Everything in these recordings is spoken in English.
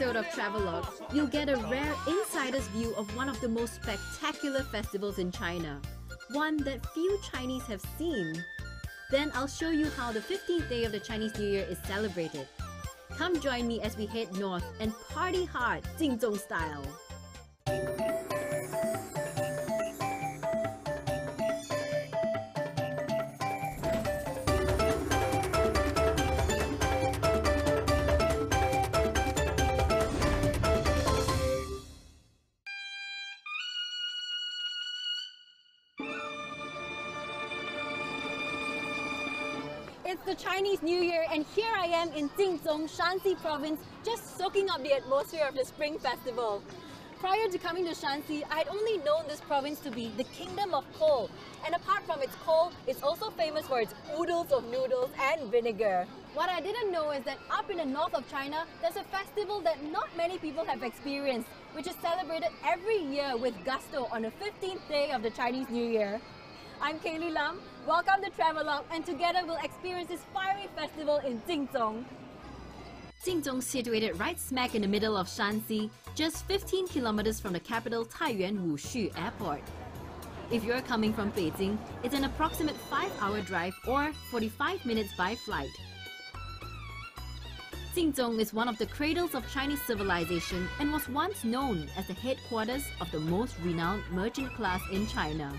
episode of Travelogue, you'll get a rare insider's view of one of the most spectacular festivals in China, one that few Chinese have seen. Then I'll show you how the 15th day of the Chinese New Year is celebrated. Come join me as we head north and party hard, Jinzhong style. It's the Chinese New Year and here I am in Jinzhong, Shanxi province, just soaking up the atmosphere of the Spring Festival. Prior to coming to Shanxi, I had only known this province to be the kingdom of coal. And apart from its coal, it's also famous for its oodles of noodles and vinegar. What I didn't know is that up in the north of China, there's a festival that not many people have experienced, which is celebrated every year with gusto on the 15th day of the Chinese New Year. I'm KayLi, welcome to Travelogue, and together we'll experience this fiery festival in Jinzhong. Jinzhong is situated right smack in the middle of Shanxi, just 15 kilometers from the capital Taiyuan Wushu Airport. If you're coming from Beijing, it's an approximate 5-hour drive or 45 minutes by flight. Jinzhong is one of the cradles of Chinese civilization and was once known as the headquarters of the most renowned merchant class in China.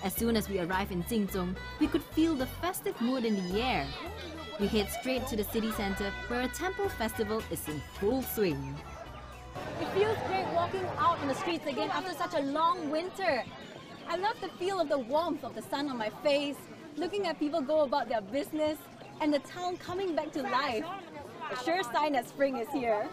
As soon as we arrive in Jinzhong, we could feel the festive mood in the air. We head straight to the city center where a temple festival is in full swing. It feels great walking out on the streets again after such a long winter. I love the feel of the warmth of the sun on my face, looking at people go about their business, and the town coming back to life. A sure sign that spring is here.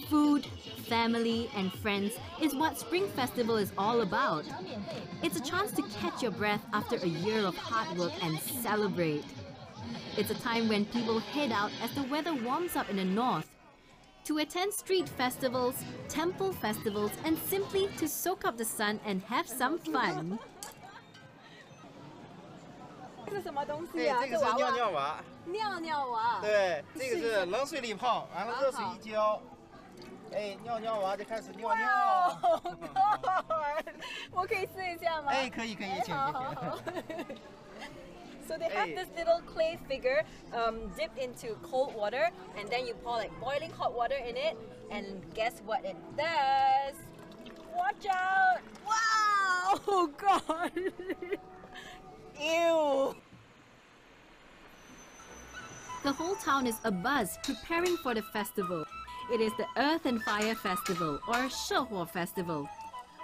Food, family and friends is what Spring Festival is all about. It's a chance to catch your breath after a year of hard work and celebrate. It's a time when people head out as the weather warms up in the north to attend street festivals, temple festivals, and simply to soak up the sun and have some fun. 这是什么东西啊？这个是尿尿娃。尿尿娃。对，这个是冷水里泡，完了热水一浇，哎，尿尿娃就开始尿尿。我可以试一下吗？哎，可以，请。So they have this little clay figure dipped into cold water, and then you pour like boiling hot water in it, and guess what it does? Watch out! Wow! Oh God! Ew! The whole town is abuzz, preparing for the festival. It is the Earth and Fire Festival, or Shehuo Festival.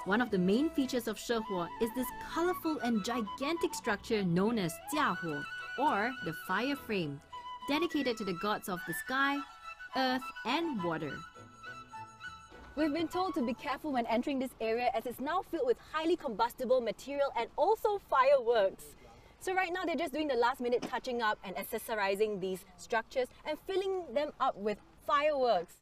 One of the main features of Shehuo is this colorful and gigantic structure known as Jiahuo, or the fire frame, dedicated to the gods of the sky, earth, and water. We've been told to be careful when entering this area as it's now filled with highly combustible material and also fireworks. So right now they're just doing the last minute touching up and accessorizing these structures and filling them up with fireworks.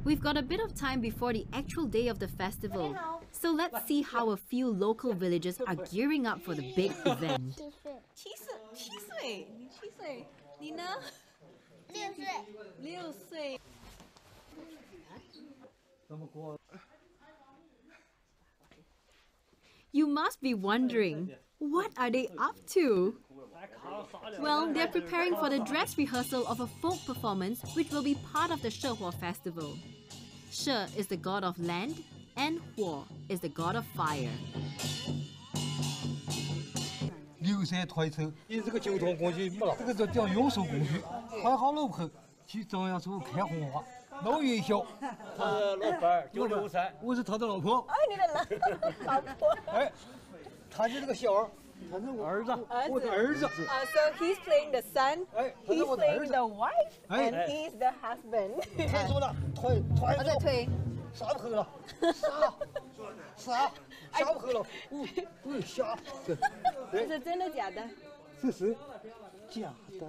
We've got a bit of time before the actual day of the festival, so let's see how a few local villagers are gearing up for the big event. 7岁，你7岁，你呢？6岁。You must be wondering, what are they up to? Well, they're preparing for the dress rehearsal of a folk performance which will be part of the Shehuo Festival. She is the god of land and Huo is the god of fire. 流水推车，你这个交通工具没了，这个叫运输工具。换好路口去中央处看红花，老元宵。他是老板，963。我是他的老婆。哎，你的老婆。哎，他是这个小儿，他是我儿子，我的儿子。So he's playing the son, he's playing the wife, and he's the husband. 太多了，推。我在推。啥不喝了？啥不喝了？虾。这是真的假的？这是假的。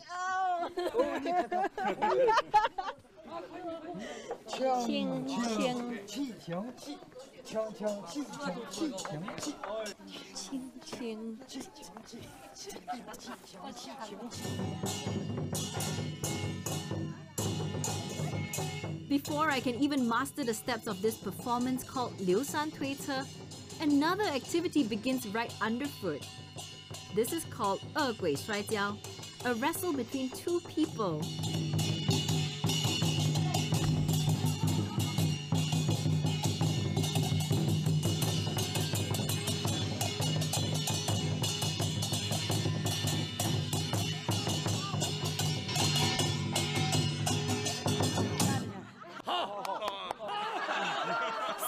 哦。轻轻气轻气，轻轻气轻气轻气，轻轻。Before I can even master the steps of this performance called Liu San Tui Ce, another activity begins right underfoot. This is called 恶鬼摔跤, a wrestle between two people.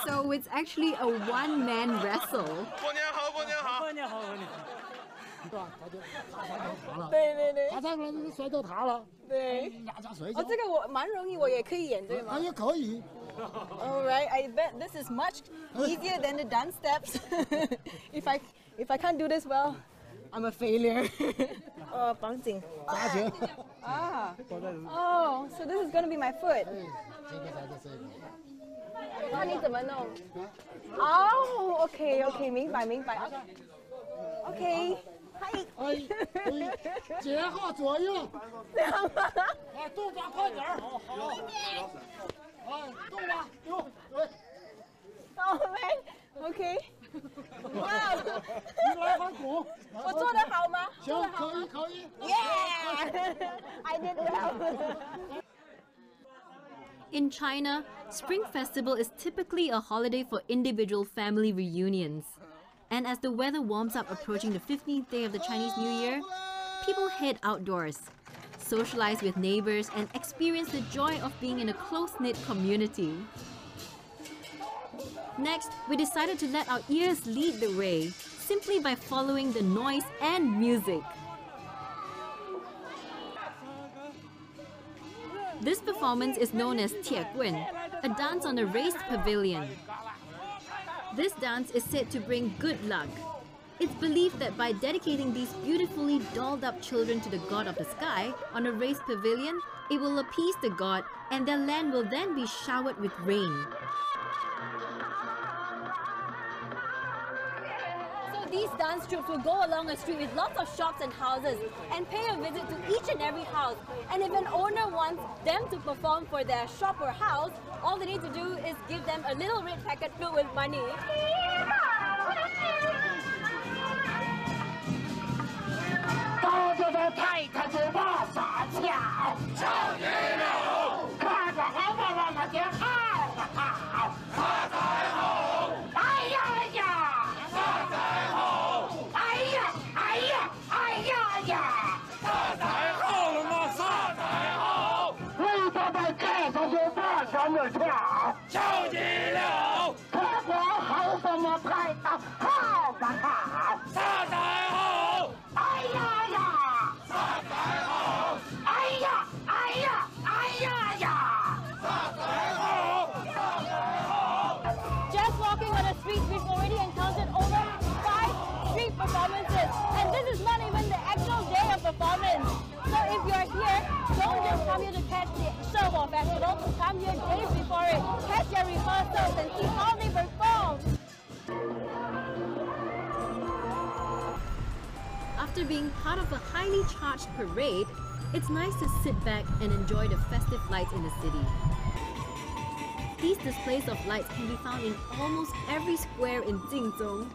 So it's actually a one-man wrestle. 过年好，过年好。过年好，过年好。对。他上来就摔到他了，对。压家摔跤。哦，这个我蛮容易，我也可以演，对吗？也可以。Alright, I bet this is much easier than the dance steps. if I can't do this well, I'm a failure. 绑紧。扎紧。Oh, so this is going to be my foot. 这个才是这个。看你怎么弄。哦 ，OK， 明白。OK， 嗨。接好左右。这样吗？动作快点儿。好。动吧，动，对。哦没 ，OK。哇，你来回拱。我做得好吗？行，可以。Yeah，I did well. In China, Spring Festival is typically a holiday for individual family reunions. And as the weather warms up approaching the 15th day of the Chinese New Year, people head outdoors, socialize with neighbors, and experience the joy of being in a close-knit community. Next, we decided to let our ears lead the way, simply by following the noise and music. This performance is known as Tie Guen, a dance on a raised pavilion. This dance is said to bring good luck. It's believed that by dedicating these beautifully dolled-up children to the god of the sky on a raised pavilion, it will appease the god and their land will then be showered with rain. These dance troops will go along a street with lots of shops and houses and pay a visit to each and every house. And if an owner wants them to perform for their shop or house, all they need to do is give them a little red packet filled with money. Just walking on the streets, we've already encountered over 5 street performances, and this is not even the actual day of performance. So if you're here, don't just come here to catch the Sherwood Festival, come here days before it, catch their rehearsals and see how they perform. After being part of a highly charged parade, it's nice to sit back and enjoy the festive lights in the city. These displays of lights can be found in almost every square in Jinzhong.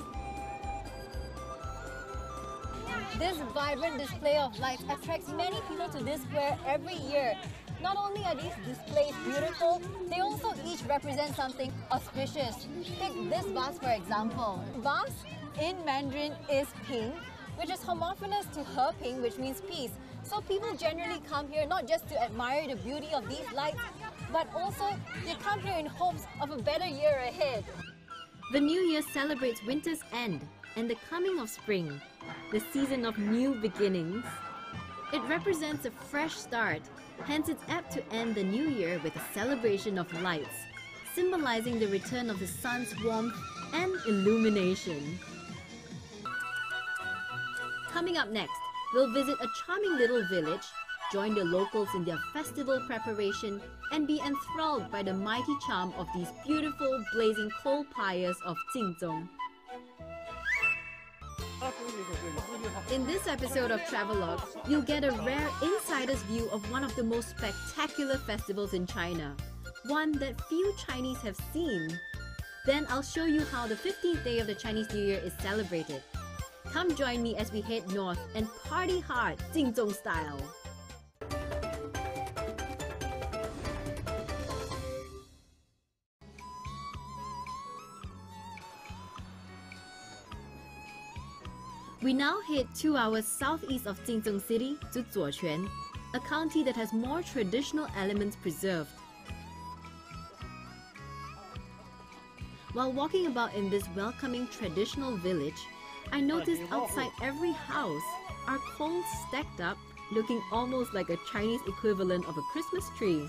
This vibrant display of lights attracts many people to this square every year. Not only are these displays beautiful, they also each represent something auspicious. Take this vase for example. Vase in Mandarin is ping, which is homophonous to He Ping, which means peace. So people generally come here not just to admire the beauty of these lights, but also they come here in hopes of a better year ahead. The New Year celebrates winter's end and the coming of spring, the season of new beginnings. It represents a fresh start, hence it's apt to end the new year with a celebration of lights, symbolizing the return of the sun's warmth and illumination. Coming up next, we'll visit a charming little village, join the locals in their festival preparation and be enthralled by the mighty charm of these beautiful blazing coal pyres of Jinzhong. In this episode of Travelogue, you'll get a rare insider's view of one of the most spectacular festivals in China, one that few Chinese have seen. Then I'll show you how the 15th day of the Chinese New Year is celebrated. Come join me as we head north and party hard Jinzhong style. We now head 2 hours southeast of Jinzhong City to Zuoquan, a county that has more traditional elements preserved. While walking about in this welcoming traditional village, I noticed outside every house are coals stacked up, looking almost like a Chinese equivalent of a Christmas tree.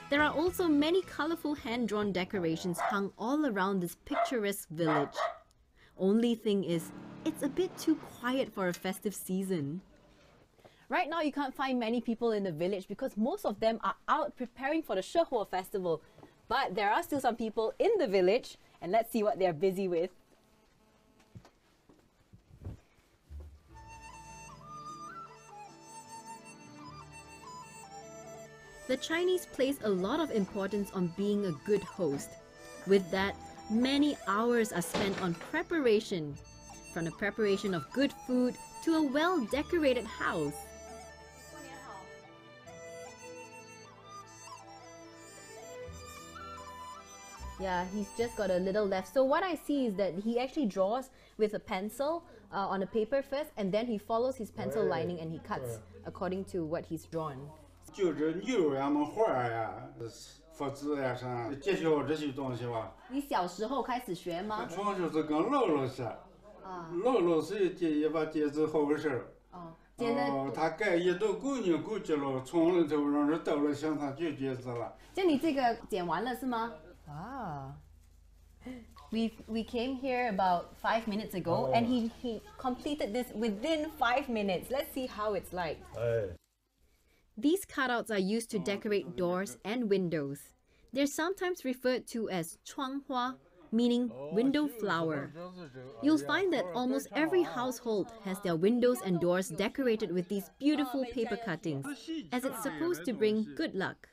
There are also many colorful hand-drawn decorations hung all around this picturesque village. Only thing is, it's a bit too quiet for a festive season. Right now you can't find many people in the village because most of them are out preparing for the Shehuo festival. But there are still some people in the village, and let's see what they're busy with. The Chinese place a lot of importance on being a good host. With that, many hours are spent on preparation, from the preparation of good food to a well-decorated house. Yeah, he's just got a little left. So what I see is that he actually draws with a pencil on a paper first, and then he follows his pencil lining and he cuts according to what he's drawn. 就是牛呀、么花呀、佛子呀啥，介绍这些东西吧。你小时候开始学吗？从小是跟姥姥学，姥姥是接把剪子后事。他盖一朵姑娘过去了，从里头让人到了乡下就剪子了。就你这个剪完了是吗？啊。We came here about 5 minutes ago, and he completed this within 5 minutes. Let's see how it's like. These cutouts are used to decorate doors and windows. They're sometimes referred to as 窗花, meaning window flower. You'll find that almost every household has their windows and doors decorated with these beautiful paper cuttings, as it's supposed to bring good luck.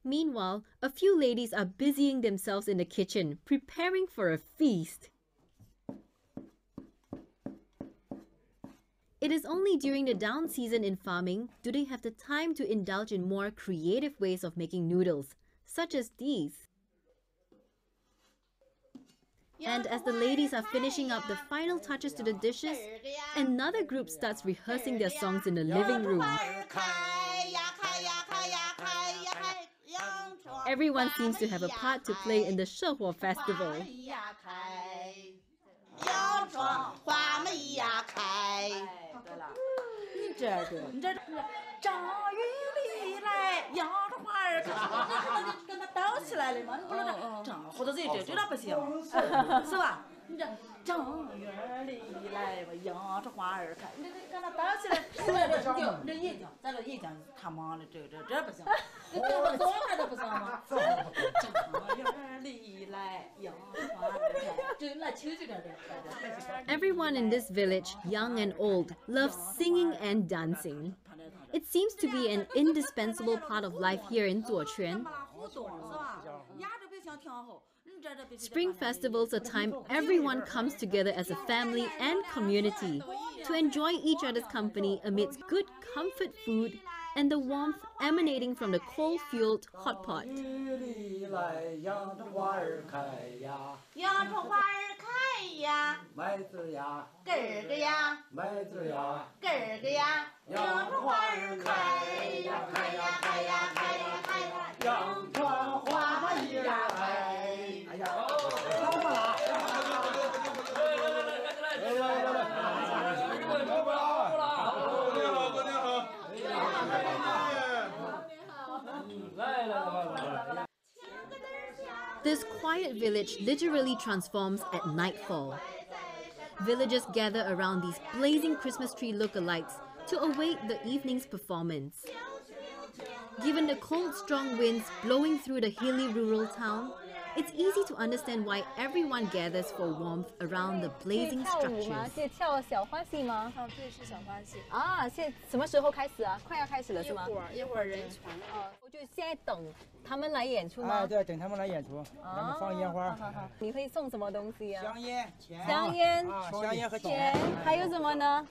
Meanwhile, a few ladies are busying themselves in the kitchen, preparing for a feast. It is only during the down season in farming do they have the time to indulge in more creative ways of making noodles, such as these. And as the ladies are finishing up the final touches to the dishes, another group starts rehearsing their songs in the living room. Everyone seems to have a part to play in the Shehuo festival. 摇窗花梅呀开。对了，你这个，你这张云里来，摇着花儿开，跟他倒起来了嘛，你不能这张或者这那不行，是吧？你这张云里来吧，摇着花儿开，你跟他倒起来，这一讲，咱这一讲他忙的，这不行，你这个左边这不行吗？张云里来，摇着花儿开，这那秋就这。Everyone in this village, young and old, loves singing and dancing. It seems to be an indispensable part of life here in Zuoquan. Spring festivals are a time everyone comes together as a family and community to enjoy each other's company amidst good comfort food and the warmth emanating from the coal-fueled hot pot. This quiet village literally transforms at nightfall. Villagers gather around these blazing Christmas tree lookalikes to await the evening's performance. Given the cold, strong winds blowing through the hilly rural town, it's easy to understand why everyone gathers for warmth around the blazing structures. 这跳小花戏吗？哦，对，是小花戏。啊，现在什么时候开始啊？快要开始了是吗？一会儿人传。哦，我就现在等他们来演出吗？啊，对，等他们来演出，然后放烟花。好好。你会送什么东西啊？香烟、钱。香烟、香烟和钱，还有什么呢？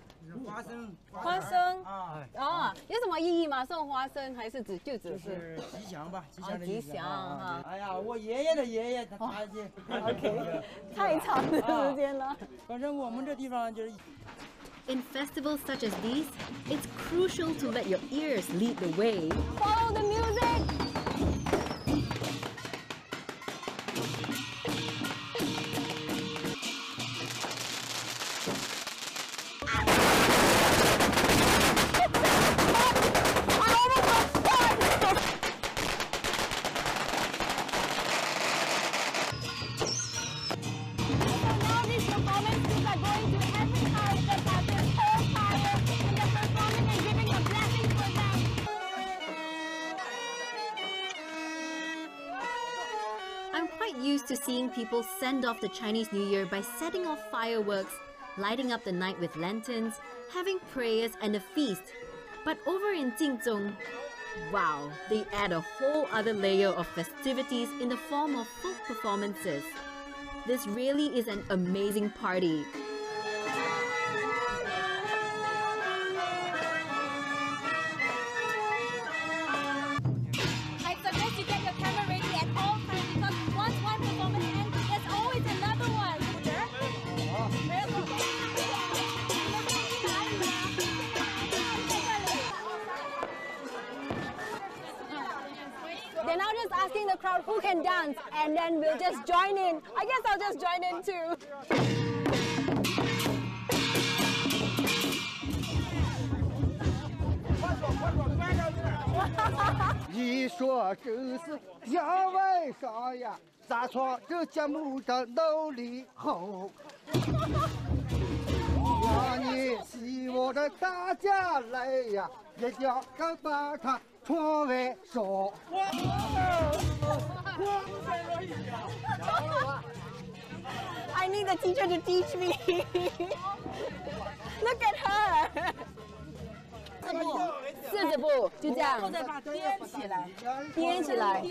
花生。花生。啊。哦，有什么意义吗？送花生还是就只是吉祥吧，吉祥的吉意思。祥哈。哎呀，我爷爷的爷爷他去。OK， 太长的时间了。反正我们这地方就是。In festivals such as these, it's crucial to let your ears lead the way. Follow the music! I'm quite used to seeing people send off the Chinese New Year by setting off fireworks, lighting up the night with lanterns, having prayers and a feast. But over in Jinzhong, wow, they add a whole other layer of festivities in the form of folk performances. This really is an amazing party. I suggest you get your camera ready at all times because once one performance ends, there's always another one. They're now just asking the crowd who can dance, and then we'll just join in. I guess I'll just join in too. 一说这是天外上呀，咱从这节目上努力后，让你希望着大家来呀，一定要把它窗外烧。I need the teacher to teach me. Look at her. 40步，就这样。然后再把颠起来，颠起来。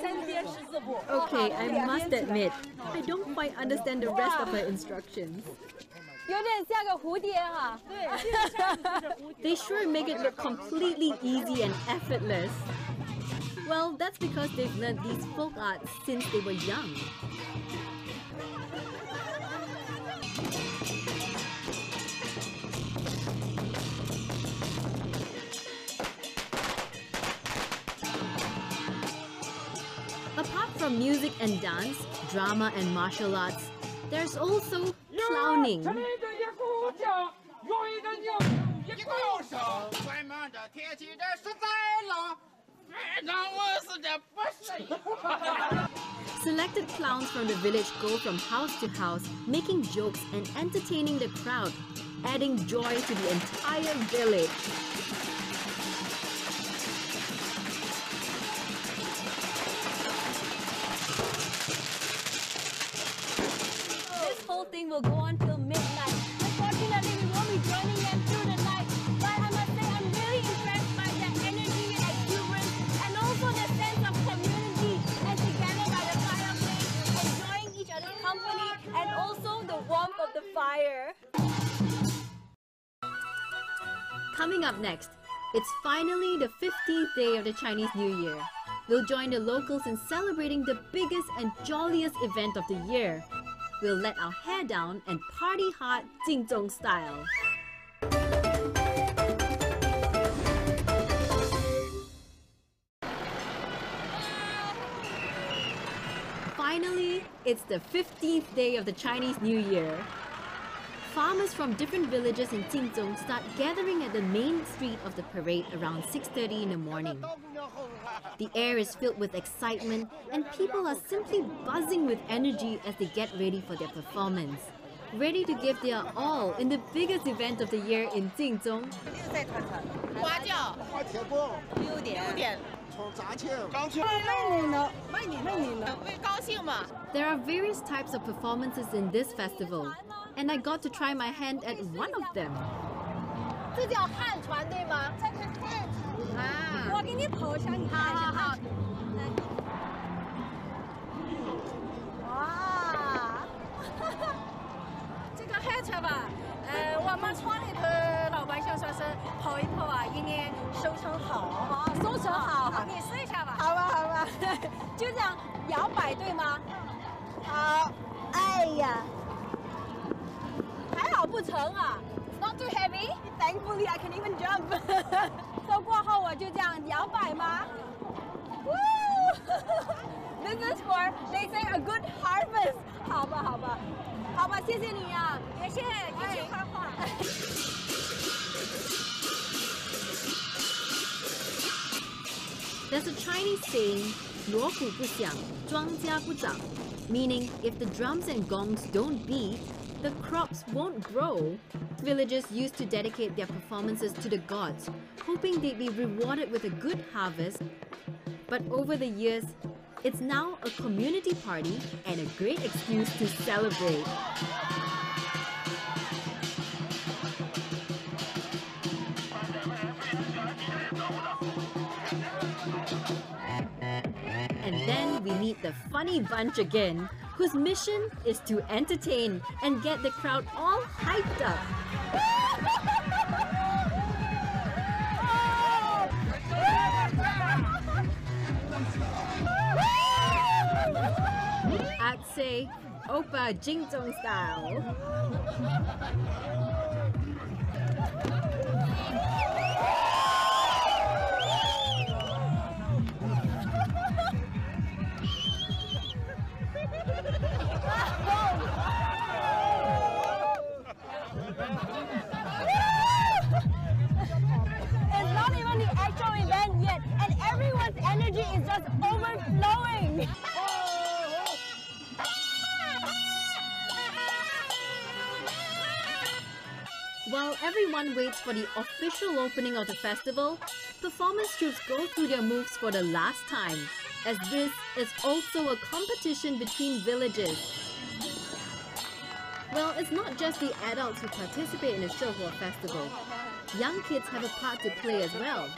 三颠14步。 Okay, I must admit, I don't quite understand the rest of her instructions. 有点像个蝴蝶哈。对。 They sure make it look completely easy and effortless. Well, that's because they've learned these folk arts since they were young. Apart from music and dance, drama and martial arts, there's also clowning. Selected clowns from the village go from house to house, making jokes and entertaining the crowd, adding joy to the entire village. This whole thing will go on till midnight. Unfortunately, we won't be joining them through the night. But I must say, I'm really impressed by their energy and exuberance, and also their sense of community as they gather by the fireplace, enjoying each other's company, and also the warmth of the fire. Coming up next, it's finally the 15th day of the Chinese New Year. We'll join the locals in celebrating the biggest and jolliest event of the year. We'll let our hair down and party hard Jinzhong style. Finally, it's the 15th day of the Chinese New Year. Farmers from different villages in Jinzhong start gathering at the main street of the parade around 6:30 in the morning. The air is filled with excitement and people are simply buzzing with energy as they get ready for their performance. Ready to give their all in the biggest event of the year in Jinzhong. There are various types of performances in this festival, and I got to try my hand at one of them. 这叫汉传对吗？啊，我给你剖一下，你看一下。好。哇，这个汉传吧，我们村里头老百姓说是跑一跑啊，一年收成好。收成好，你试一下吧。好吧，好吧，就这样摇摆对吗？好。哎呀，还好不成啊。Not too heavy. Thankfully, I can even jump. 走过后我就这样摇摆吗？ Woo! This is for they say a good harvest. 好吧，好吧，好吧，谢谢你啊，谢谢，一起画画。There's a Chinese saying, 锣鼓不响，庄稼不长, meaning if the drums and gongs don't beat, the crops won't grow. Villagers used to dedicate their performances to the gods, hoping they'd be rewarded with a good harvest. But over the years, it's now a community party and a great excuse to celebrate. And then we meet the funny bunch again, whose mission is to entertain and get the crowd all hyped up. I'd say Oppa Jinzhong style. It's not even the actual event yet, and everyone's energy is just overflowing. While everyone waits for the official opening of the festival, performance troops go through their moves for the last time, as this is also a competition between villages. Well, it's not just the adults who participate in the Shehua festival. Young kids have a part to play as well.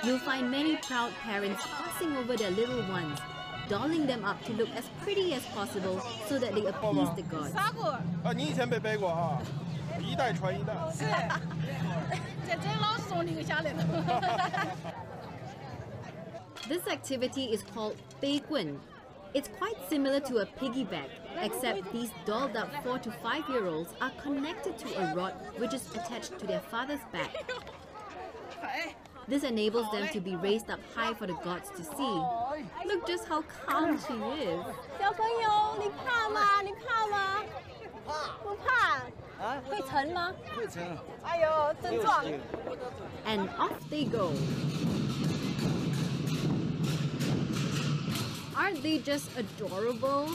You'll find many proud parents fussing over their little ones, dolling them up to look as pretty as possible so that they appease the gods. 你以前被背过啊？一代传一代。是，这老师从留下来的。 This activity is called 背棍. It's quite similar to a piggyback, except these dolled up 4 to 5-year-olds are connected to a rod which is attached to their father's back. This enables them to be raised up high for the gods to see. Look just how calm she is. 小朋友，你怕吗？你怕吗？不怕。啊？会沉吗？会沉。哎呦，真壮。And off they go. Aren't they just adorable?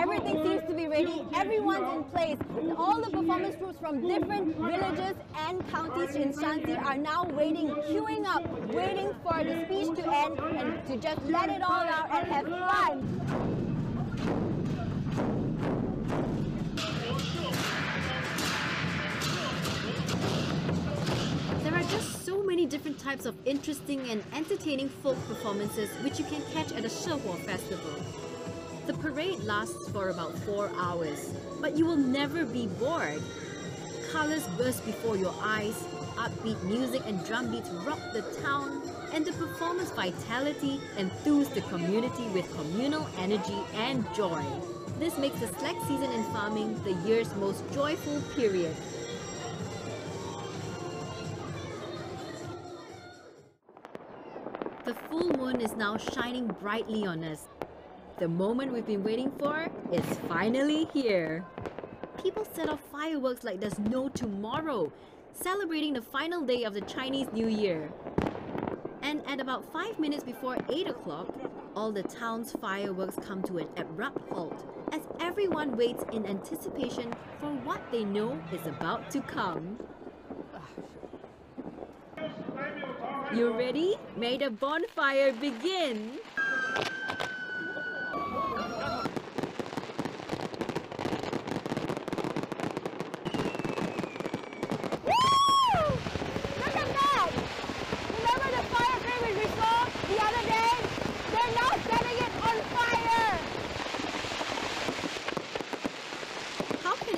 Everything seems to be ready. Everyone's in place. All the performance groups from different villages and counties in Shanxi are now waiting, queuing up, waiting for the speech to end and to just let it all out and have fun. There are just so many different types of interesting and entertaining folk performances which you can catch at a Shehua festival. The parade lasts for about 4 hours, but you will never be bored. Colors burst before your eyes, upbeat music and drum beats rock the town, and the performance vitality enthuse the community with communal energy and joy. This makes the slack season in farming the year's most joyful period. The full moon is now shining brightly on us. The moment we've been waiting for is finally here. People set off fireworks like there's no tomorrow, celebrating the final day of the Chinese New Year. And at about 5 minutes before 8 o'clock, all the town's fireworks come to an abrupt halt as everyone waits in anticipation for what they know is about to come. You ready? May the bonfire begin!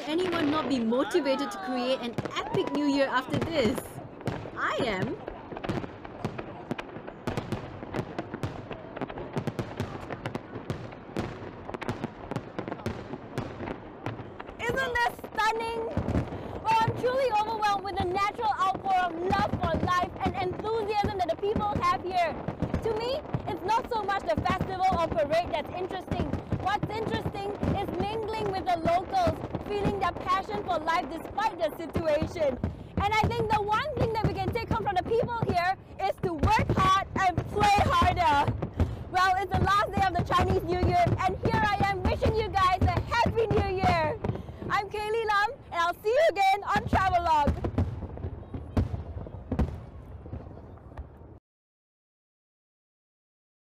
Anyone not be motivated to create an epic New Year after this? I am. Isn't this stunning? Well, I'm truly overwhelmed with the natural outpour of love for life and enthusiasm that the people have here. To me, it's not so much the festival or parade that's interesting. What's interesting is mingling with the locals, feeling their passion for life despite the situation. And I think the one thing that we can take home from the people here is to work hard and play harder. Well, it's the last day of the Chinese New Year, and here I